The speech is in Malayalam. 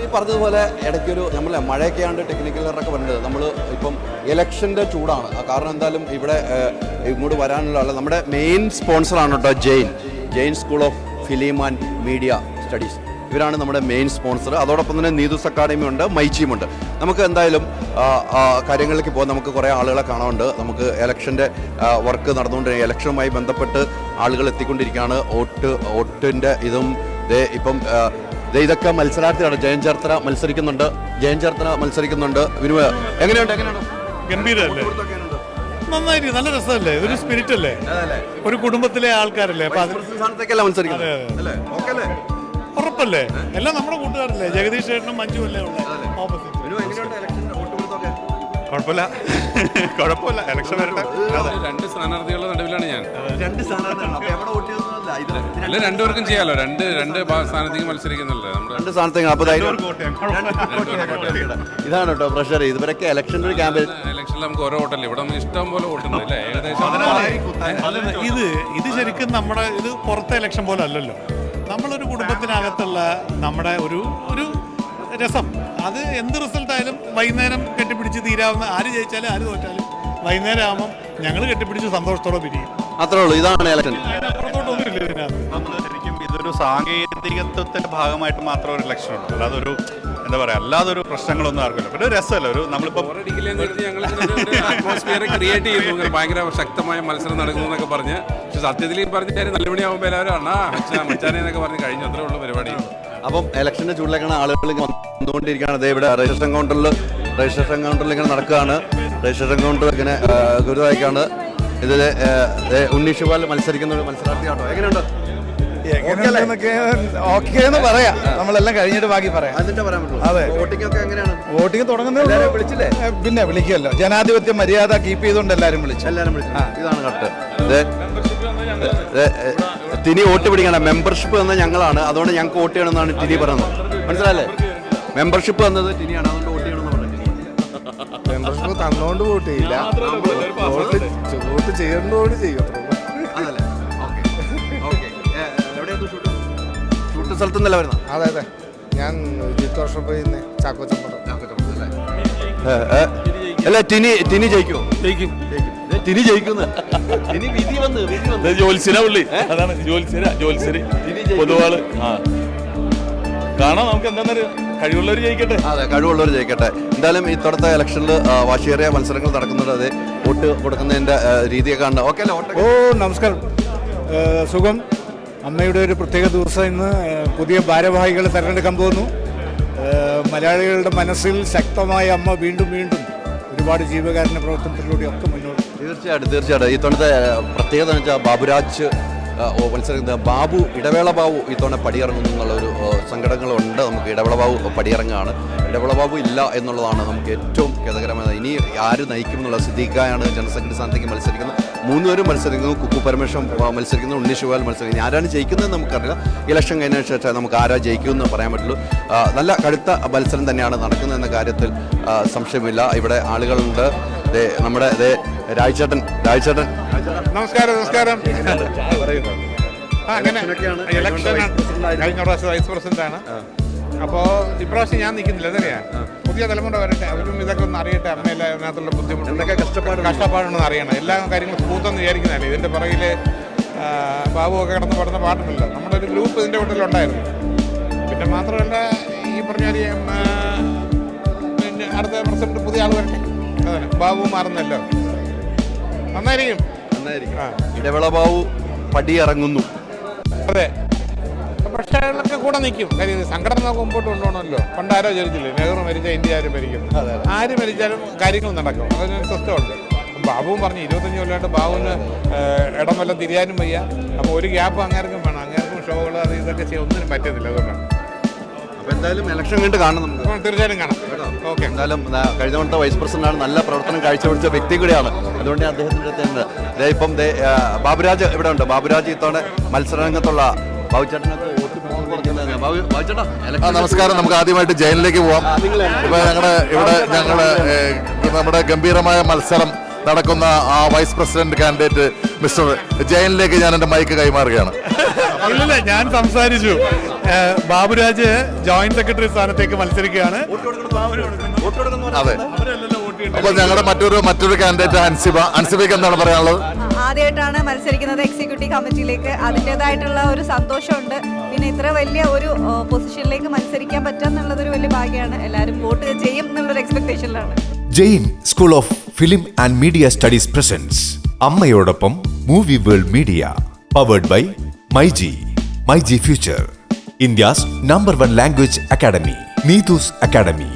ഈ പറഞ്ഞതുപോലെ ഇടയ്ക്കൊരു നമ്മൾ മഴയൊക്കെയാണ്ട് ടെക്നിക്കലറൊക്കെ പറഞ്ഞത് നമ്മൾ ഇപ്പം ഇലക്ഷൻ്റെ ചൂടാണ്. കാരണം എന്തായാലും ഇവിടെ ഇങ്ങോട്ട് വരാനുള്ള അല്ല നമ്മുടെ മെയിൻ സ്പോൺസറാണ് കേട്ടോ Jain school of film and media studies. ഇവരാണ് നമ്മുടെ മെയിൻ സ്പോൺസർ. അതോടൊപ്പം തന്നെ നീതുസ് അക്കാഡമി ഉണ്ട്, മൈച്ചിയുമുണ്ട്. നമുക്ക് എന്തായാലും കാര്യങ്ങളിലേക്ക് പോകാൻ നമുക്ക് കുറേ ആളുകളെ കാണാറുണ്ട്. നമുക്ക് ഇലക്ഷൻ്റെ വർക്ക് നടന്നുകൊണ്ടിരിക്കുക, ഇലക്ഷനുമായി ബന്ധപ്പെട്ട് ആളുകൾ എത്തിക്കൊണ്ടിരിക്കുകയാണ്. വോട്ടിൻ്റെ ഇതും ഇപ്പം ഇതൊക്കെ മത്സരാർത്ഥിയാണ്. ജയൻ ചേർത്തല മത്സരിക്കുന്നുണ്ട്. വിനുവ എങ്ങനെയാണ്? ഗംഭീരല്ലേ? നന്നായിട്ട്, നല്ല രസമല്ലേ? ഒരു സ്പിരിറ്റ് അല്ലേ? ഒരു കുടുംബത്തിലെ ആൾക്കാരല്ലേ? ഉറപ്പല്ലേ? എല്ലാം നമ്മുടെ കൂട്ടുകാരല്ലേ? ജഗദീഷ് ചേട്ടനും മഞ്ജു അല്ലേ ഉള്ളത് ഓപ്പോസിറ്റ്. കുഴപ്പമില്ല. ഇലക്ഷൻ വരട്ടെ. രണ്ട് സ്ഥാനാർത്ഥികളുടെ നടുവിലാണ് ഞാൻ. അല്ല, രണ്ടുപേർക്കും ചെയ്യാലോ. രണ്ട് സ്ഥാനത്തേക്ക് മത്സരിക്കുന്നുണ്ട്. രണ്ട് സ്ഥാനത്തേക്ക്. ഇതാണ് കേട്ടോ പ്രഷർ. ഇതുവരെയൊക്കെ ഇലക്ഷൻ്റെ ഒരു ക്യാമ്പയിൻ. ഇലക്ഷനിൽ നമുക്ക് ഓരോ വോട്ടല്ലേ, ഇവിടെ ഇഷ്ടം പോലെ വോട്ടുണ്ട് അല്ലേ? ഏകദേശം ഇത് ശരിക്കും നമ്മുടെ ഇത് പുറത്തെ ഇലക്ഷൻ പോലെ അല്ലല്ലോ. നമ്മളൊരു കുടുംബത്തിനകത്തുള്ള നമ്മുടെ ഒരു രസം. അത് എന്ത് റിസൾട്ടായാലും വൈകുന്നേരം കെട്ടിപ്പിടിച്ച് തീരാവുന്ന, ആര് ജയിച്ചാലും ആര് തോറ്റാലും വൈകുന്നേരം ആകുമ്പം ഞങ്ങൾ കെട്ടിപ്പിടിച്ച് സന്തോഷത്തോടെ പിരിയും. അത്രേ ഉള്ളൂ. ഇതാണ് ഇലക്ഷൻ. അപ്പുറത്തോട്ടൊന്നുമില്ല ഇതിനകത്ത്. ശരിക്കും ഇതൊരു സാങ്കേതികത്വത്തിന്റെ ഭാഗമായിട്ട് മാത്രം ഒരു ഇലക്ഷൻ ഉണ്ട്. അല്ലാതൊരു എന്താ പറയുക, അല്ലാതൊരു പ്രശ്നങ്ങളൊന്നും ആർക്കില്ല. പിന്നെ ഒരു രസമല്ല. ഒരു നമ്മളിപ്പോൾ അറ്റ്മോസ്ഫിയർ ക്രിയേറ്റ് ചെയ്യുന്നു. ഭയങ്കര ശക്തമായ മത്സരം നടക്കുന്നു എന്നൊക്കെ പറഞ്ഞ്, പക്ഷെ സത്യത്തിൽ ഈ പറഞ്ഞ കാര്യം 4 മണിയാകുമ്പോൾ എല്ലാവരും മച്ചാനെ എന്നൊക്കെ പറഞ്ഞ് കഴിഞ്ഞു. അത്രേ ഉള്ളൂ പരിപാടി. അപ്പം ഇലക്ഷൻ്റെ ചൂടിലേക്കാണ് ആളുകൾ വന്നുകൊണ്ടിരിക്കുകയാണ്. അതേ ഇവിടെ രജിസ്ട്രേഷൻ കൗണ്ടറിൽ ഇങ്ങനെ നടക്കുകയാണ്. രജിസ്ട്രേഷൻ കൗണ്ടർ ഇങ്ങനെ ഗുരുവായിക്കാണ്. ഇതിൽ ഉണ്ണീഷുപാൽ മത്സരിക്കുന്ന ഒരു മത്സരാർത്ഥിയാണോ? എങ്ങനെയുണ്ട്? ഓക്കേന്ന് പറയാം. നമ്മളെല്ലാം കഴിഞ്ഞിട്ട് ബാക്കി പറയാം. അതിന്റെ പറയാൻ പറ്റുള്ളൂ. അതെ. വോട്ടിംഗ് തുടങ്ങുന്നത് വിളിച്ചില്ലേ? പിന്നെ വിളിക്കുമല്ലോ. ജനാധിപത്യ മര്യാദ കീപ്പ് ചെയ്തുകൊണ്ട് എല്ലാവരും വിളിച്ചു. ഇതാണ് കറക്റ്റ്. ടിനി വോട്ട് പിടിക്കണം. മെമ്പർഷിപ്പ് എന്ന ഞങ്ങളാണ്, അതുകൊണ്ട് ഞങ്ങൾക്ക് വോട്ട് ചെയ്യണമെന്നാണ് ടിനി പറയുന്നത്. മനസ്സിലല്ലേ? മെമ്പർഷിപ്പ് എന്നത് ടിനിയാണ്, അതുകൊണ്ട് വോട്ട് ചെയ്യണമെന്ന് പറഞ്ഞു. മെമ്പർഷിപ്പ് തന്നോണ്ട് വോട്ട് ചെയ്യില്ല, വോട്ട് ചെയ്യേണ്ടോണ്ട് ചെയ്യും. അതല്ലേ? ഷൂട്ട് സ്ഥലത്ത് നിന്നല്ല വരുന്നത്? അതെ. ഞാൻ ജിത്ത് വർഷം പോയി ചാക്കോച്ചമ്പടം. അല്ല, ടിനി ജയിക്കുമോ? ടിനി ജയിക്കുന്നു. ഇനി വിധി വന്ന് ജോത്സ്യന പുള്ളി. അതാണ് ജോത്സ്യര് പൊതുവാള്. കാണാം, നമുക്ക് എന്താണെന്നറിയാം. കഴിവുള്ളവർ ജയിക്കട്ടെ. അതെ, കഴിവുള്ളവർ ജയിക്കട്ടെ. എന്തായാലും ഇത്തവണത്തെ ഇലക്ഷനിൽ വാശിയേറിയ മത്സരങ്ങൾ നടക്കുന്നുണ്ട്. അതെ, വോട്ട് കൊടുക്കുന്നതിന്റെ രീതിയൊക്കെ കാണുന്നത്. ഓക്കെ അല്ലേ? നമസ്കാരം. സുഖം. അമ്മയുടെ ഒരു പ്രത്യേക ദിവസം ഇന്ന്. പുതിയ ഭാരവാഹികളെ തിരഞ്ഞെടുക്കാൻ പോകുന്നു. മലയാളികളുടെ മനസ്സിൽ ശക്തമായ അമ്മ വീണ്ടും ഒരുപാട് ജീവകാരുണ്യ പ്രവർത്തനത്തിലൂടെയൊക്കെ മുന്നോട്ട്. തീർച്ചയായിട്ടും ഇത്തവണത്തെ പ്രത്യേകത എന്ന് വെച്ചാൽ ബാബുരാജ് മത്സരം ഇടവേള ബാബു ഇത്തവണ പടിയിറങ്ങുന്നു എന്നുള്ളൊരു സങ്കടങ്ങളുണ്ട്. നമുക്ക് ഇടവേള ബാബു പടിയിറങ്ങുകയാണ്. ഇടവേള ബാബു ഇല്ല എന്നുള്ളതാണ് നമുക്ക് ഏറ്റവും ഖേദകരമായത്. ഇനി ആര് നയിക്കും എന്നുള്ള സിദ്ദീഖായാണ് ജനറൽ സെക്രട്ടറി സ്ഥാനത്തേക്ക് മത്സരിക്കുന്നത്. 3 പേരും മത്സരിക്കുന്നു. കുക്കു പരമേശ്വരൻ മത്സരിക്കുന്നു, ഉണ്ണീഷുപാൽ മത്സരിക്കുന്നു. ആരാണ് ജയിക്കുന്നത് നമുക്കറിയില്ല. ഇലക്ഷൻ കഴിഞ്ഞ ശേഷം നമുക്ക് ആരാ ജയിക്കുമെന്ന് പറയാൻ പറ്റുള്ളൂ. നല്ല കടുത്ത മത്സരം തന്നെയാണ് നടക്കുന്നതെന്ന കാര്യത്തിൽ സംശയമില്ല. ഇവിടെ ആളുകളുണ്ട്. നമ്മുടെ രാജ്ചേട്ടൻ. നമസ്കാരം. അങ്ങനെ ഇലക്ഷൻ കഴിഞ്ഞ പ്രാവശ്യം വൈസ് പ്രസിഡന്റാണ്. അപ്പോൾ ഇപ്രാവശ്യം ഞാൻ നിൽക്കുന്നില്ല. അതറിയാം, പുതിയ തലമുറ വരട്ടെ, അവരും ഇതൊക്കെ ഒന്ന് അറിയട്ടെ. അമ്മയില്ല അതിനകത്തുള്ള ബുദ്ധിമുട്ട്, എന്തൊക്കെ കഷ്ടപ്പാടുണ്ടെന്ന് അറിയണം. എല്ലാ കാര്യങ്ങളും സ്മൂത്തെന്ന് വിചാരിക്കുന്നതല്ലേ. ഇതിൻ്റെ പുറകിൽ ബാബുവൊക്കെ കിടന്ന് പാടുന്ന പാട്ടുണ്ടല്ലോ. നമ്മുടെ ഒരു ഗ്രൂപ്പ് ഇതിൻ്റെ വീട്ടിലുണ്ടായിരുന്നു. പിന്നെ മാത്രമല്ല, ഈ പറഞ്ഞ പിന്നെ അടുത്ത പ്രസിഡന്റ് പുതിയ ആൾ വരട്ടെ. അതെ, ബാബു മാറുന്നല്ലോ, നന്നായിരിക്കും. ഇടവേള ബാബു പടിയിറങ്ങുന്നു. അതെ, പക്ഷേ അയാളൊക്കെ കൂടെ നിൽക്കും. കാര്യം സംഘടന നമുക്ക് മുമ്പോട്ട് കൊണ്ടുപോകണമല്ലോ. പണ്ട് ആരോ ചോദിച്ചില്ലേ, നെഹ്റു മരിച്ചാൽ ഇന്ത്യ ആരും ഭരിക്കും. ആര് മരിച്ചാലും കാര്യങ്ങൾ നടക്കും. അതിനൊരു സിസ്റ്റമുണ്ട്. ബാബുവും പറഞ്ഞു 25 കൊല്ലമായിട്ട് ബാബുവിന് ഇടം വല്ലതും തിരിയാനും വയ്യ. അപ്പോൾ ഒരു ഗ്യാപ്പ് അങ്ങേർക്കും വേണം. അങ്ങേർക്കും ഷോകൾ അത് ഇതൊക്കെ ചെയ്യാൻ ഒന്നിനും പറ്റുന്നില്ല. അതുകൊണ്ടാണ്. അപ്പോൾ എന്തായാലും ഇലക്ഷൻ കഴിഞ്ഞിട്ട് കാണണം നമുക്ക്. തീർച്ചയായിട്ടും കാണാം. ഓക്കെ. എന്തായാലും കഴിഞ്ഞ തവണത്തെ വൈസ് പ്രസിഡന്റാണ്. നല്ല പ്രവർത്തനം കാഴ്ചവെച്ച വ്യക്തി കൂടിയാണ്. അതുകൊണ്ട് അദ്ദേഹത്തിൻ്റെ അടുത്ത് ഇപ്പം ബാബുരാജ് ഇവിടെ ഉണ്ട്. ബാബുരാജ് ഇത്തവണ മത്സരരംഗത്തുള്ള ബാബുചേട്ടനൊക്കെ വോട്ട് നമസ്കാരം. നമുക്ക് ആദ്യമായിട്ട് ജയിലിലേക്ക് പോവാം. ഇപ്പൊ നമ്മുടെ ഗംഭീരമായ മത്സരം നടക്കുന്ന ആ വൈസ് പ്രസിഡന്റ് കാൻഡിഡേറ്റ് മിസ്റ്റർ ജയനിലേക്ക് ഞാൻ എൻ്റെ മൈക്ക് കൈമാറുകയാണ്. ഇല്ല, ഞാൻ സംസാരിച്ചു. ബാബുരാജ് ജോയിന്റ് സെക്രട്ടറി സ്ഥാനത്തേക്ക് മത്സരിക്കുകയാണ്. അതെ, അപ്പോൾ ഞങ്ങളുടെ മറ്റൊരു കാൻഡിഡേറ്റ് അൻസിബയ്ക്ക് എന്താണ് പറയാനുള്ളത്? ആദ്യമായിട്ടാണ് മത്സരിക്കുന്നത് എക്സിക്യൂട്ടീവ് കമ്മിറ്റിയിലേക്ക്. അതിൻ്റെതായിട്ടുള്ള ഒരു സന്തോഷമുണ്ട്. പിന്നെ ഇത്ര വലിയ ഒരു പൊസിഷനിലേക്ക് മത്സരിക്കാൻ പറ്റുക എന്നുള്ളതൊരു വലിയ ഭാഗ്യമാണ്. എല്ലാവരും വോട്ട് ചെയ്യും എന്നുള്ളൊരു എക്സ്പെക്ടേഷനിലാണ്. Jain school of film and media studies presents അമ്മയോടൊപ്പം movie world media, powered by myG future, India's #1 language academy, Neethu's academy.